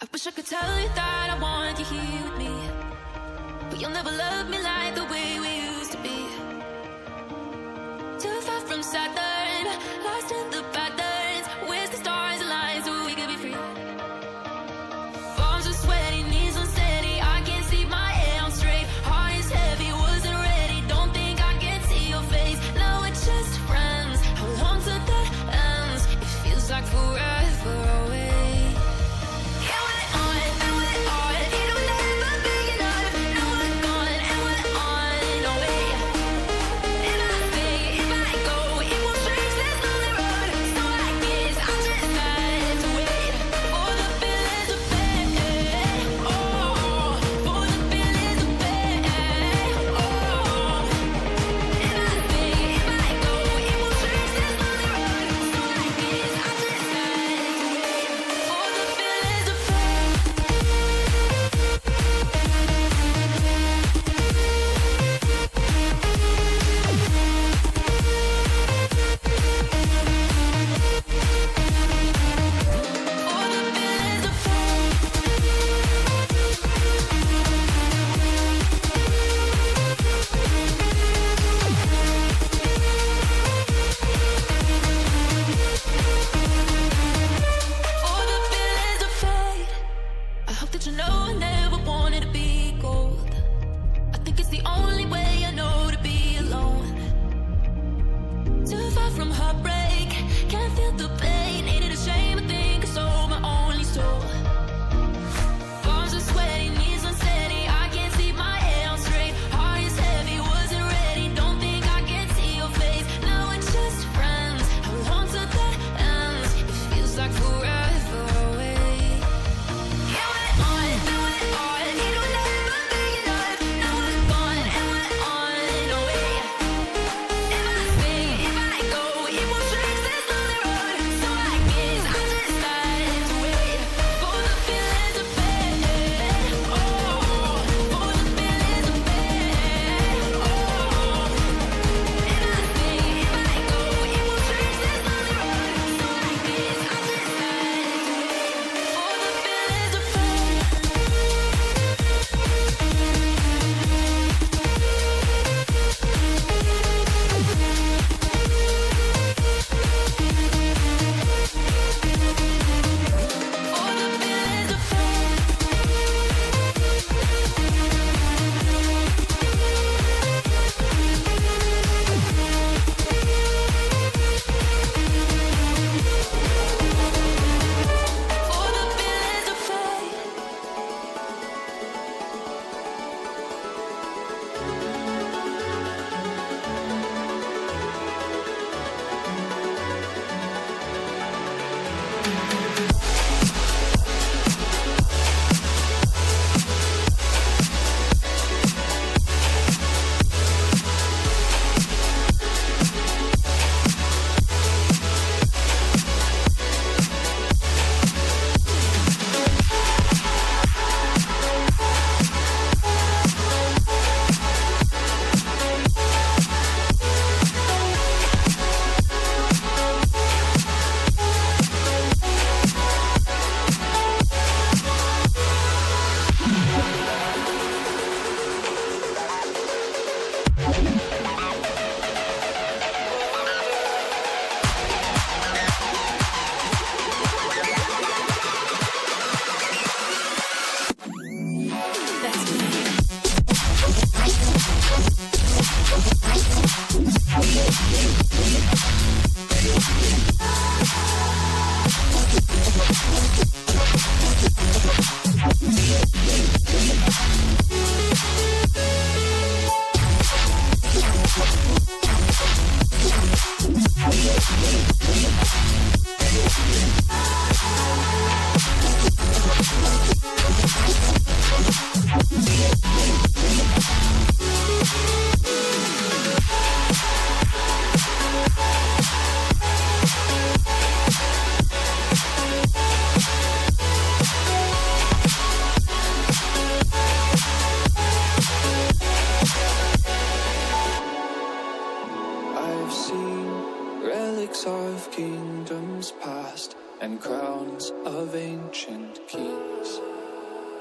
I wish I could tell you that I want you here with me, but you'll never love me like the way we used to be. Too far from Saturn, lost in the patterns. Where's the stars align so we could be free? Palms are sweaty, knees unsteady. I can't see my head on straight. Heart is heavy, wasn't ready. Don't think I can see your face. Now we're just friends. Hold on to the ends. It feels like forever away.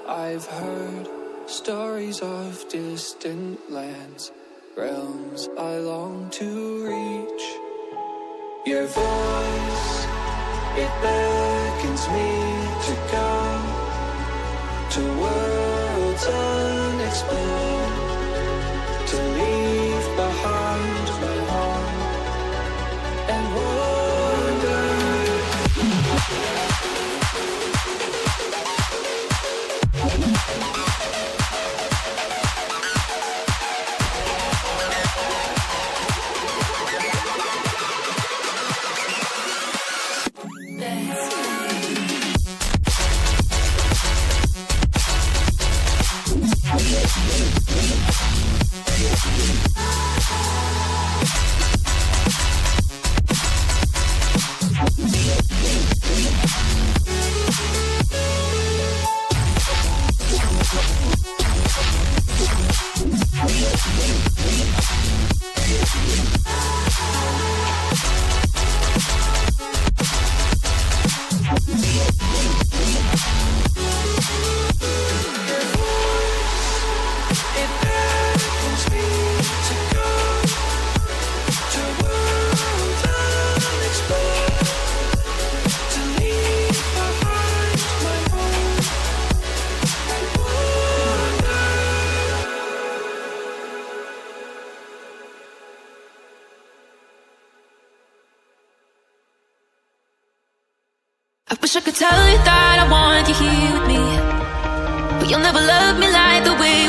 I've heard stories of distant lands, realms I long to reach. Your voice, it beckons me to go to worlds unexplored, to leave behind my home and wander. I wish I could tell you that I want you here with me, but you'll never love me like the way